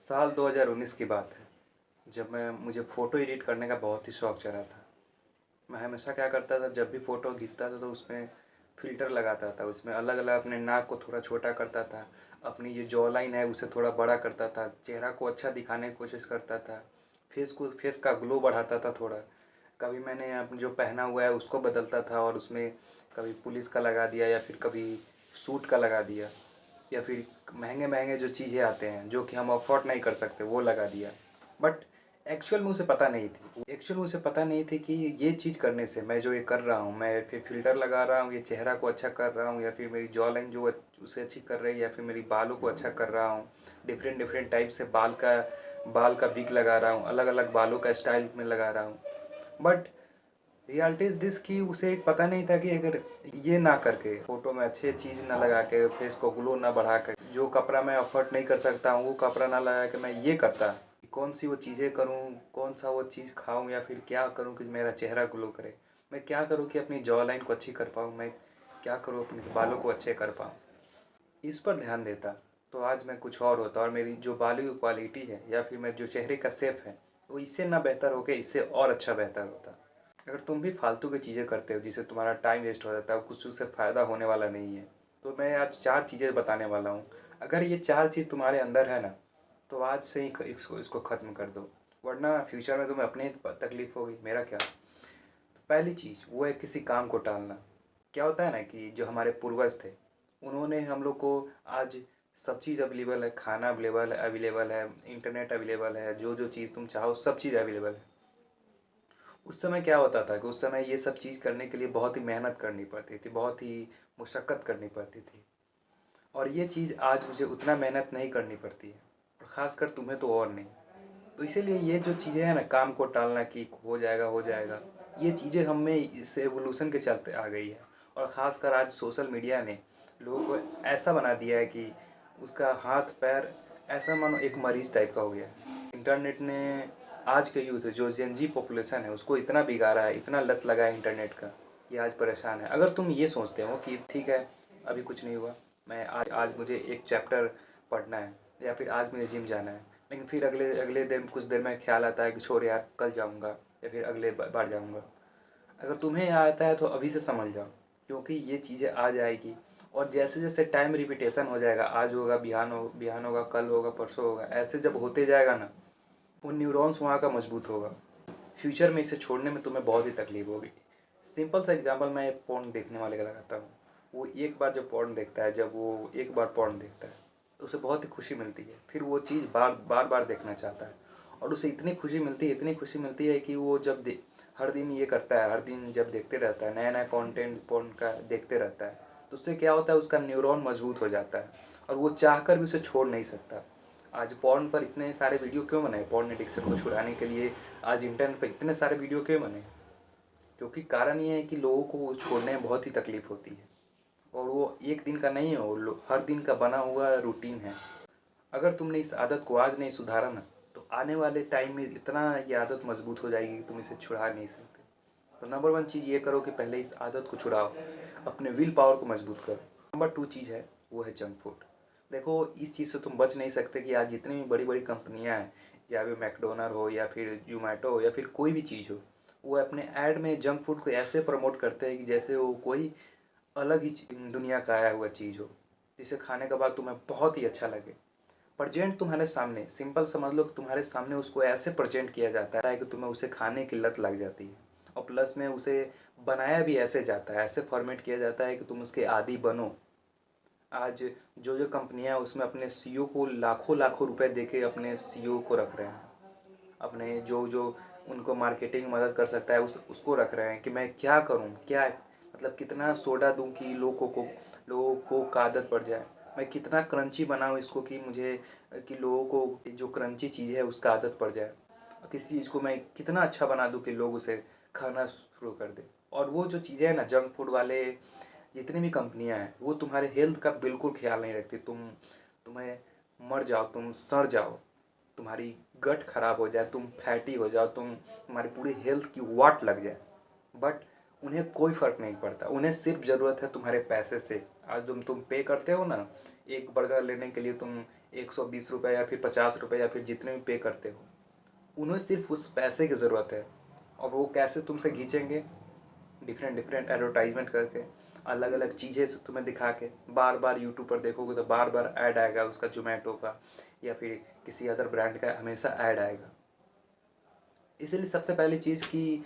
साल 2019 की बात है, जब मुझे फ़ोटो एडिट करने का बहुत ही शौक़ चढ़ा था। मैं हमेशा क्या करता था, जब भी फ़ोटो खींचता था तो उसमें फ़िल्टर लगाता था। उसमें अलग-अलग अपने नाक को थोड़ा छोटा करता था, अपनी ये जॉ लाइन है उसे थोड़ा बड़ा करता था, चेहरा को अच्छा दिखाने की कोशिश करता था, फेस का ग्लो बढ़ाता था थोड़ा। कभी मैंने जो पहना हुआ है उसको बदलता था और उसमें कभी पुलिस का लगा दिया या फिर कभी सूट का लगा दिया, या फिर महंगे-महंगे जो चीज़ें आते हैं जो कि हम अफ़ोर्ड नहीं कर सकते वो लगा दिया। बट एक्चुअल में उसे पता नहीं थी कि ये चीज़ करने से मैं जो ये कर रहा हूँ, मैं फिर फ़िल्टर लगा रहा हूँ, ये चेहरा को अच्छा कर रहा हूँ या फिर मेरी जॉ लाइन जो उसे अच्छी कर रही है या फिर मेरी बालों को अच्छा कर रहा हूँ। डिफ़रेंट डिफ़रेंट टाइप से बाल का विग लगा रहा हूँ, अलग-अलग बालों का स्टाइल में लगा रहा हूँ। बट रियलिटी इज़ दिस कि उसे एक पता नहीं था कि अगर ये ना करके, फ़ोटो में अच्छे चीज़ ना लगा के, फेस को ग्लो ना बढ़ा के, जो कपड़ा मैं अफ़ोर्ड नहीं कर सकता हूँ वो कपड़ा ना लगा के मैं ये करता, कौन सी वो चीज़ें करूँ, कौन सा वो चीज़ खाऊँ या फिर क्या करूँ कि मेरा चेहरा ग्लो करे। मैं क्या करूँ कि अपनी जॉ लाइन को अच्छी कर पाऊँ, मैं क्या करूँ अपने बालों को अच्छे कर पाऊँ। इस पर ध्यान देता तो आज मैं कुछ और होता और मेरी जो बालों की क्वालिटी है या फिर मेरे जो चेहरे का शेप है वो इससे ना बेहतर होके इससे और अच्छा बेहतर होता। अगर तुम भी फालतू की चीज़ें करते हो जिससे तुम्हारा टाइम वेस्ट हो जाता है और कुछ उससे फ़ायदा होने वाला नहीं है, तो मैं आज 4 चीज़ें बताने वाला हूँ। अगर ये 4 चीज़ तुम्हारे अंदर है ना, तो आज से ही इसको इसको ख़त्म कर दो, वरना फ्यूचर में तुम्हें अपनी तकलीफ़ होगी, मेरा क्या। तो पहली चीज़ वो है किसी काम को टालना। क्या होता है ना कि जो हमारे पूर्वज थे, उन्होंने हम लोग को आज सब चीज़ अवेलेबल है, खाना अवेलेबल है, इंटरनेट अवेलेबल है, जो चीज़ तुम चाहो सब चीज़ अवेलेबल है। उस समय क्या होता था कि उस समय ये सब चीज़ करने के लिए बहुत ही मेहनत करनी पड़ती थी, बहुत ही मुशक्क़त करनी पड़ती थी। और ये चीज़ आज मुझे उतना मेहनत नहीं करनी पड़ती है, और ख़ासकर तुम्हें तो और नहीं। तो इसीलिए ये जो चीज़ें हैं ना, काम को टालना कि हो जाएगा, ये चीज़ें हम में इस एवोल्यूशन के चलते आ गई है। और ख़ासकर आज सोशल मीडिया ने लोगों को ऐसा बना दिया है कि उसका हाथ पैर ऐसा मानो एक मरीज़ टाइप का हो गया है। इंटरनेट ने आज के यूथ जो जेन ज़ी पॉपुलेशन है उसको इतना बिगाड़ा है, इतना लत लगा है इंटरनेट का कि आज परेशान है। अगर तुम ये सोचते हो कि ठीक है, अभी कुछ नहीं हुआ, मैं आज आज मुझे एक चैप्टर पढ़ना है या फिर आज मुझे जिम जाना है, लेकिन फिर अगले अगले दिन कुछ देर में ख्याल आता है कि छोड़ यार, कल जाऊँगा या फिर अगले बार जाऊँगा। अगर तुम्हें आता है तो अभी से समझ जाओ, क्योंकि ये चीज़ें आ जाएगी। और जैसे-जैसे टाइम रिपीटेशन हो जाएगा, आज होगा, बिहान होगा, कल होगा, परसों होगा, ऐसे जब होते जाएगा ना, वो न्यूरॉन्स वहाँ का मजबूत होगा। फ्यूचर में इसे छोड़ने में तुम्हें बहुत ही तकलीफ होगी। सिंपल सा एग्जांपल मैं पोर्न देखने वाले का लगाता हूँ। वो एक बार जब पोर्न देखता है, जब वो एक बार पोर्न देखता है, तो उसे बहुत ही खुशी मिलती है। फिर वो चीज़ बार-बार देखना चाहता है और उसे इतनी खुशी मिलती है कि वो हर दिन ये करता है, हर दिन जब देखते रहता है, नया-नया कंटेंट पोर्न का देखते रहता है, तो उससे क्या होता है, उसका न्यूरॉन मजबूत हो जाता है और वो चाहकर भी उसे छोड़ नहीं सकता। आज पोर्न पर इतने सारे वीडियो क्यों बने? पोर्न एडिक्शन को छुड़ाने के लिए आज इंटरनेट पे इतने सारे वीडियो क्यों बने? क्योंकि कारण ये है कि लोगों को वो छोड़ने में बहुत ही तकलीफ़ होती है और वो एक दिन का नहीं है, वो हर दिन का बना हुआ रूटीन है। अगर तुमने इस आदत को आज नहीं सुधारा ना, तो आने वाले टाइम में इतना ये आदत मजबूत हो जाएगी कि तुम इसे छुड़ा नहीं सकते। तो नंबर 1 चीज़ ये करो कि पहले इस आदत को छुड़ाओ, अपने विल पावर को मजबूत करो। नंबर 2 चीज़ है, वो है जंक फूड। देखो, इस चीज़ से तुम बच नहीं सकते कि आज जितनी भी बड़ी-बड़ी कंपनियाँ हैं, या फिर मैकडॉनल्ड हो या फिर ज़ोमैटो हो या फिर कोई भी चीज़ हो, वो अपने ऐड में जंक फूड को ऐसे प्रमोट करते हैं कि जैसे वो कोई अलग ही दुनिया का आया हुआ चीज़ हो, जिसे खाने के बाद तुम्हें बहुत ही अच्छा लगे। प्रेजेंट तुम्हारे सामने, सिंपल समझ लो कि तुम्हारे सामने उसको ऐसे प्रेजेंट किया जाता है कि तुम्हें उसे खाने की लत लग जाती है, और प्लस में उसे बनाया भी ऐसे जाता है, ऐसे फॉर्मेट किया जाता है कि तुम उसके आदी बनो। आज जो कंपनियां उसमें अपने सीईओ को लाखों लाखों रुपए देके अपने सीईओ को रख रहे हैं, अपने जो जो उनको मार्केटिंग मदद कर सकता है उसको रख रहे हैं कि मैं क्या करूं, क्या मतलब कितना सोडा दूं कि लोगों को का आदत पड़ जाए, मैं कितना क्रंची बनाऊं इसको कि मुझे कि लोगों को जो क्रंची चीज़ है उसका आदत पड़ जाए, और किसी चीज़ को मैं कितना अच्छा बना दूं कि लोग उसे खाना शुरू कर दें। और वो जो चीज़ें हैं ना, जंक फूड वाले जितनी भी कंपनियां हैं, वो तुम्हारे हेल्थ का बिल्कुल ख्याल नहीं रखती। तुम्हें मर जाओ, तुम सड़ जाओ, तुम्हारी गट खराब हो जाए, तुम फैटी हो जाओ, तुम्हारी पूरी हेल्थ की वाट लग जाए, बट उन्हें कोई फ़र्क नहीं पड़ता। उन्हें सिर्फ ज़रूरत है तुम्हारे पैसे से। आज तुम पे करते हो ना, एक बर्गर लेने के लिए तुम ₹120 या फिर ₹50 या फिर जितने भी पे करते हो, उन्हें सिर्फ उस पैसे की ज़रूरत है। और वो कैसे तुमसे खींचेंगे? डिफरेंट डिफरेंट एडवर्टाइजमेंट करके, अलग अलग चीज़ें तुम्हें दिखा के। बार बार यूट्यूब पर देखोगे तो बार बार ऐड आएगा उसका, जोमेटो का या फिर किसी अदर ब्रांड का हमेशा ऐड आएगा। इसलिए सबसे पहली चीज़ कि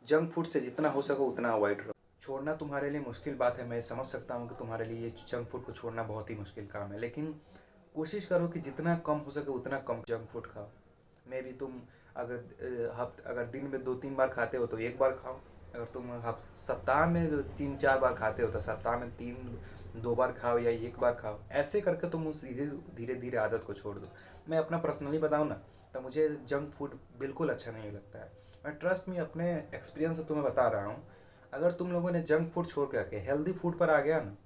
जंक फूड से जितना हो सके उतना अवॉइड करो। छोड़ना तुम्हारे लिए मुश्किल बात है, मैं समझ सकता हूँ कि तुम्हारे लिए ये जंक फूड को छोड़ना बहुत ही मुश्किल काम है, लेकिन कोशिश करो कि जितना कम हो सके उतना कम जंक फूड खाओ। मे भी तुम अगर दिन में 2-3 बार खाते हो तो एक बार खाओ। अगर तुम सप्ताह में 3-4 बार खाते हो तो सप्ताह में 2 बार खाओ या एक बार खाओ। ऐसे करके तुम उस धीरे धीरे आदत को छोड़ दो। मैं अपना पर्सनली बताऊँ ना, तो मुझे जंक फूड बिल्कुल अच्छा नहीं लगता है। मैं ट्रस्ट में अपने एक्सपीरियंस से तुम्हें बता रहा हूँ। अगर तुम लोगों ने जंक फूड छोड़ करके हेल्दी फूड पर आ गया ना,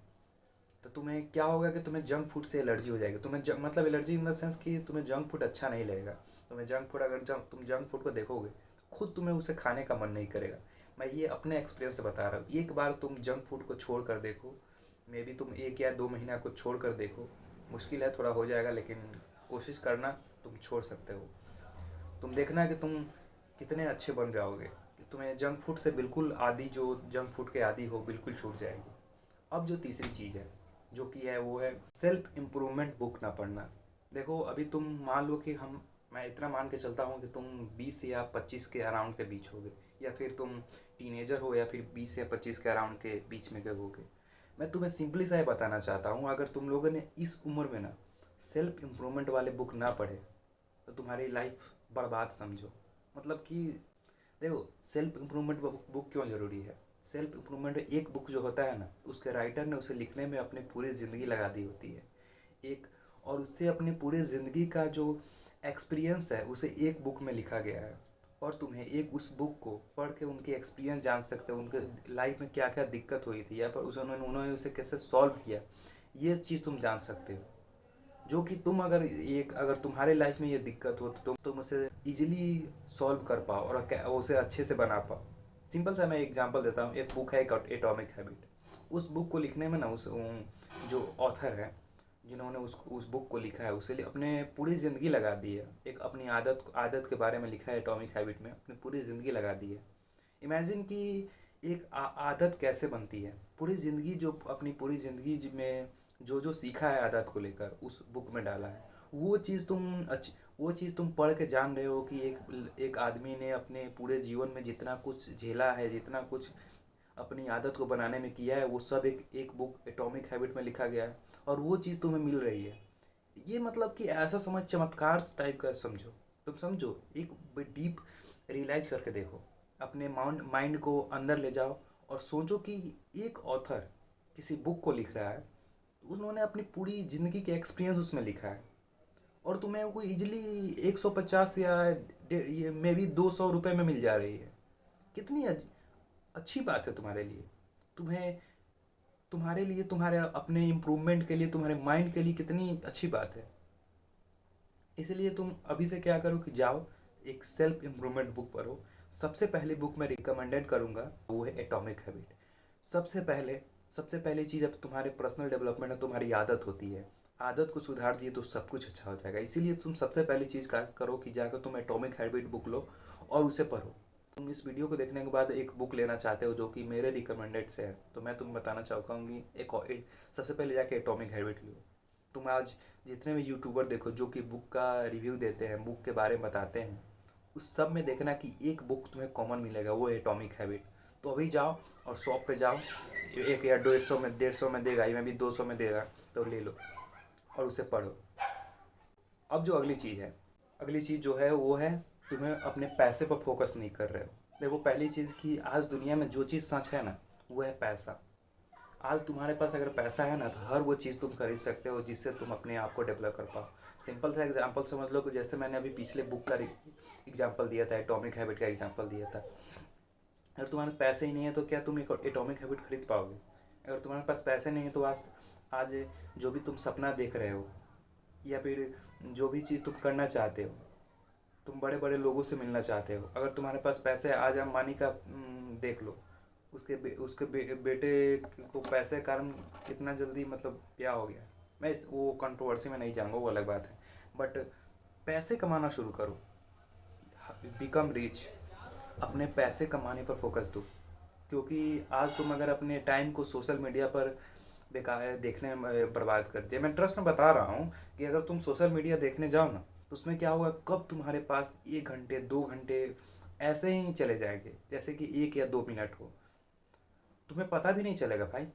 तो तुम्हें क्या होगा कि तुम्हें जंक फूड से एलर्जी हो जाएगी। तुम्हें मतलब एलर्जी इन द सेंस कि तुम्हें जंक फूड अच्छा नहीं लगेगा। तुम्हें जंक फूड, अगर तुम जंक फूड को देखोगे, खुद तुम्हें उसे खाने का मन नहीं करेगा। मैं ये अपने एक्सपीरियंस से बता रहा हूँ। एक बार तुम जंक फूड को छोड़ कर देखो, मे बी तुम 1 या 2 महीना को छोड़ कर देखो। मुश्किल है, थोड़ा हो जाएगा, लेकिन कोशिश करना, तुम छोड़ सकते हो। तुम देखना कि तुम कितने अच्छे बन जाओगे, कि तुम्हें जंक फूड से बिल्कुल जो जंक फूड के आदी हो, बिल्कुल छूट जाएगी। अब जो तीसरी चीज़ है जो कि है, वो है सेल्फ इम्प्रूवमेंट बुक ना पढ़ना। देखो, अभी तुम मान लो कि मैं इतना मान के चलता हूँ कि तुम 20 या 25 के अराउंड के बीच होगे, या फिर तुम टीनेजर हो, या फिर 20 या 25 के अराउंड के बीच में के होगे। मैं तुम्हें सिंपली सा ये बताना चाहता हूँ, अगर तुम लोगों ने इस उम्र में ना सेल्फ इम्प्रूवमेंट वाले बुक ना पढ़े तो तुम्हारी लाइफ बर्बाद समझो। मतलब कि देखो, सेल्फ इम्प्रूवमेंट बुक क्यों ज़रूरी है? सेल्फ इम्प्रूवमेंट एक बुक जो होता है ना, उसके राइटर ने उसे लिखने में अपनी पूरी ज़िंदगी लगा दी होती है। एक और उससे अपनी पूरी ज़िंदगी का जो एक्सपीरियंस है उसे एक बुक में लिखा गया है। और तुम्हें एक उस बुक को पढ़ के उनके एक्सपीरियंस जान सकते हो, उनके लाइफ में क्या क्या दिक्कत हुई थी या पर उन्होंने उसे कैसे सॉल्व किया, ये चीज़ तुम जान सकते हो। जो कि तुम अगर तुम्हारे लाइफ में ये दिक्कत हो तो तुम उसे इजीली सॉल्व कर पाओ और उसे अच्छे से बना पाओ। सिंपल सा मैं एग्जांपल देता हूँ। एक बुक है एटॉमिक हैबिट। उस बुक को लिखने में ना, जो ऑथर है, जिन्होंने उस बुक को लिखा है, उसे अपने पूरी ज़िंदगी लगा दी है। एक अपनी आदत के बारे में लिखा है एटॉमिक हैबिट में, अपनी पूरी ज़िंदगी लगा दी है। इमेजिन कि एक आदत कैसे बनती है। अपनी पूरी ज़िंदगी में जो जो सीखा है आदत को लेकर, उस बुक में डाला है। वो चीज़ तुम पढ़ के जान रहे हो कि एक आदमी ने अपने पूरे जीवन में जितना कुछ झेला है, जितना कुछ अपनी आदत को बनाने में किया है, वो सब एक बुक एटॉमिक हैबिट में लिखा गया है, और वो चीज़ तुम्हें मिल रही है। ये मतलब कि ऐसा समझ, चमत्कार टाइप का समझो। तुम समझो, एक डीप रियलाइज करके देखो, अपने माइंड को अंदर ले जाओ और सोचो कि एक ऑथर किसी बुक को लिख रहा है, उन्होंने अपनी पूरी ज़िंदगी के एक्सपीरियंस उसमें लिखा है, और तुम्हें वो इजीली 150 या ये मे बी 200 रुपये में मिल जा रही है। कितनी अच्छी बात है तुम्हारे लिए। तुम्हें तुम्हारे लिए, तुम्हारे अपने इम्प्रूवमेंट के लिए, तुम्हारे माइंड के लिए कितनी अच्छी बात है। इसलिए तुम अभी से क्या करो कि जाओ, एक सेल्फ इम्प्रूवमेंट बुक पढ़ो। सबसे पहली बुक मैं रिकमेंडेड करूँगा, वो है एटॉमिक हैबिट। सबसे पहली चीज़, अब तुम्हारे पर्सनल डेवलपमेंट में तुम्हारी आदत होती है। आदत को सुधार दिए तो सब कुछ अच्छा हो जाएगा। इसीलिए तुम सबसे पहली चीज़ क्या करो कि जाकर तुम एटॉमिक हैबिट बुक लो और उसे पढ़ो। तुम इस वीडियो को देखने के बाद एक बुक लेना चाहते हो जो कि मेरे रिकमेंडेड से है, तो मैं तुम्हें बताना चाहूँगा कि सबसे पहले जाके एटॉमिक हैबिट लो। तुम आज जितने भी यूट्यूबर देखो जो कि बुक का रिव्यू देते हैं, बुक के बारे में बताते हैं, उस सब में देखना कि एक बुक तुम्हें कॉमन मिलेगा, वो है एटॉमिक हैबिट। तो अभी जाओ और शॉप पे जाओ, 1 या 150 में देगा, या भी 200 में देगा, तो ले लो और उसे पढ़ो। अब जो अगली चीज़ जो है वो है, तुम्हें अपने पैसे पर फोकस नहीं कर रहे हो। देखो, पहली चीज़ कि आज दुनिया में जो चीज़ सच है ना, वो है पैसा। आज तुम्हारे पास अगर पैसा है ना, तो हर वो चीज़ तुम खरीद सकते हो जिससे तुम अपने आप को डेवलप कर पाओ। सिंपल सा एग्जांपल समझ लो कि जैसे मैंने अभी पिछले बुक का एग्जांपल दिया था, एटॉमिक हैबिट का एग्जांपल दिया था। अगर तुम्हारे पैसे ही नहीं है तो क्या तुम एक एटॉमिक हैबिट खरीद पाओगे? अगर तुम्हारे पास पैसे नहीं है तो आज जो भी तुम सपना देख रहे हो, या फिर जो भी चीज़ तुम करना चाहते हो, तुम बड़े बड़े लोगों से मिलना चाहते हो, अगर तुम्हारे पास पैसे है, आज अंबानी का देख लो, उसके बेटे को पैसे के कारण कितना जल्दी मतलब क्या हो गया, वो कंट्रोवर्सी में नहीं जाऊँगा, वो अलग बात है। बट पैसे कमाना शुरू करो, बिकम रिच, अपने पैसे कमाने पर फोकस दो। क्योंकि आज तुम अगर अपने टाइम को सोशल मीडिया पर बेकार देखने में बर्बाद कर दिया, मैं ट्रस्ट में बता रहा हूँ कि अगर तुम सोशल मीडिया देखने जाओ ना, तो उसमें क्या होगा, कब तुम्हारे पास 1 घंटे 2 घंटे ऐसे ही चले जाएंगे, जैसे कि 1 या 2 मिनट हो, तुम्हें पता भी नहीं चलेगा भाई।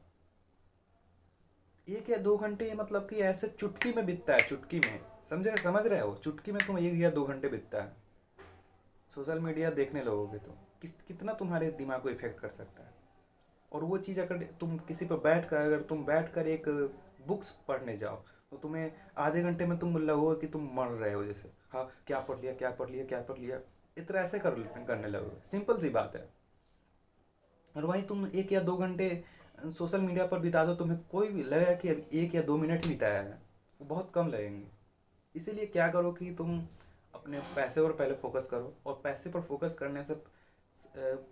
1 या 2 घंटे मतलब कि ऐसे चुटकी में बीतता है, चुटकी में, समझ रहे हो, चुटकी में तुम 1 या 2 घंटे बीतता है सोशल मीडिया देखने लगोगे तो कितना तुम्हारे दिमाग को इफेक्ट कर सकता है। और वो चीज़ अगर तुम किसी पर अगर तुम बैठ कर एक बुक्स पढ़ने जाओ, तो तुम्हें आधे घंटे में तुम लगोगे कि तुम मर रहे हो, जैसे हाँ क्या पढ़ लिया क्या पढ़ लिया क्या पढ़ लिया, इतना ऐसे करने लगोगे, सिंपल सी बात है। और वहीं तुम 1 या 2 घंटे सोशल मीडिया पर बिता दो, तुम्हें कोई भी लगेगा कि अब 1 या 2 मिनट ही बिताया है, वो बहुत कम लगेंगे। इसीलिए क्या करो कि तुम अपने पैसे पर पहले फोकस करो, और पैसे पर फोकस करने से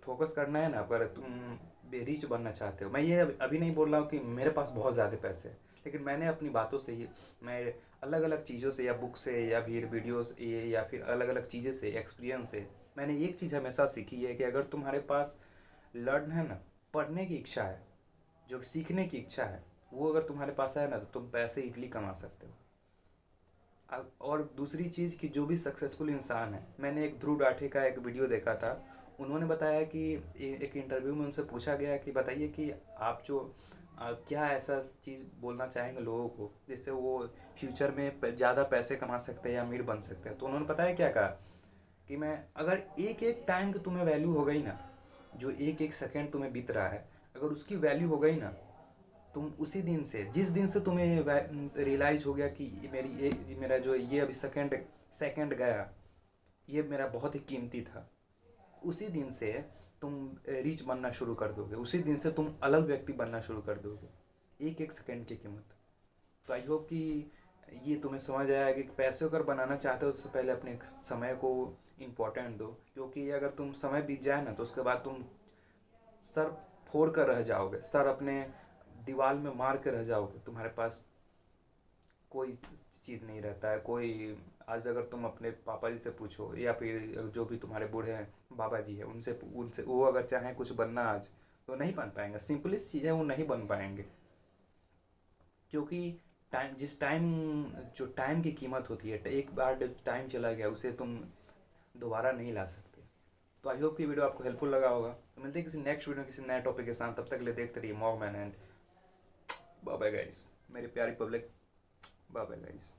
फोकस करना है ना, अगर तुम रिच बनना चाहते हो, मैं ये अभी नहीं बोल रहा हूँ कि मेरे पास बहुत ज़्यादा पैसे हैं, लेकिन मैंने अपनी बातों से ही, मैं अलग अलग चीज़ों से या बुक से या फिर वीडियोस या फिर अलग अलग चीज़ें से, एक्सपीरियंस से, मैंने एक चीज़ हमेशा सीखी है कि अगर तुम्हारे पास लर्न है ना, पढ़ने की इच्छा है, जो सीखने की इच्छा है, वो अगर तुम्हारे पास है ना, तो तुम पैसे इजली कमा सकते हो। और दूसरी चीज़ कि जो भी सक्सेसफुल इंसान है, मैंने एक ध्रुव राठी का एक वीडियो देखा था, उन्होंने बताया कि एक इंटरव्यू में उनसे पूछा गया कि बताइए कि आप जो क्या ऐसा चीज़ बोलना चाहेंगे लोगों को जिससे वो फ्यूचर में ज़्यादा पैसे कमा सकते हैं या अमीर बन सकते हैं। तो उन्होंने बताया क्या कहा कि मैं अगर एक एक टाइम की तुम्हें वैल्यू हो गई ना, जो एक एक सेकंड तुम्हें बीत रहा है, अगर उसकी वैल्यू हो गई ना, तुम उसी दिन से, जिस दिन से तुम्हें रियलाइज हो गया कि मेरा जो ये अभी सेकंड सेकंड गया, ये मेरा बहुत ही कीमती था, उसी दिन से तुम रिच बनना शुरू कर दोगे, उसी दिन से तुम अलग व्यक्ति बनना शुरू कर दोगे, एक एक सेकंड की कीमत। तो आई होप कि ये तुम्हें समझ आया कि पैसे अगर बनाना चाहते हो तो उससे पहले अपने समय को इम्पोर्टेंट दो, क्योंकि अगर तुम समय बीत जाए ना, तो उसके बाद तुम सर फोड़ कर रह जाओगे, सर अपने दीवार में मार कर रह जाओगे, तुम्हारे पास कोई चीज़ नहीं रहता है कोई। आज अगर तुम अपने पापा जी से पूछो या फिर जो भी तुम्हारे बूढ़े हैं, बाबा जी हैं, उनसे उनसे वो अगर चाहें कुछ बनना आज, तो नहीं बन पाएंगे, सिंपलेस्ट चीज़ें वो नहीं बन पाएंगे। क्योंकि जो टाइम की कीमत होती है, एक बार टाइम चला गया, उसे तुम दोबारा नहीं ला सकते। तो आई होप कि वीडियो आपको हेल्पफुल लगा होगा। तो मिलते हैं किसी नेक्स्ट वीडियो किसी नए टॉपिक के साथ, तब तक के लिए देखते रहिए मॉगमैन एंड बाय बाय गाइस, मेरी प्यारी पब्लिक, बाय बाय गाइस।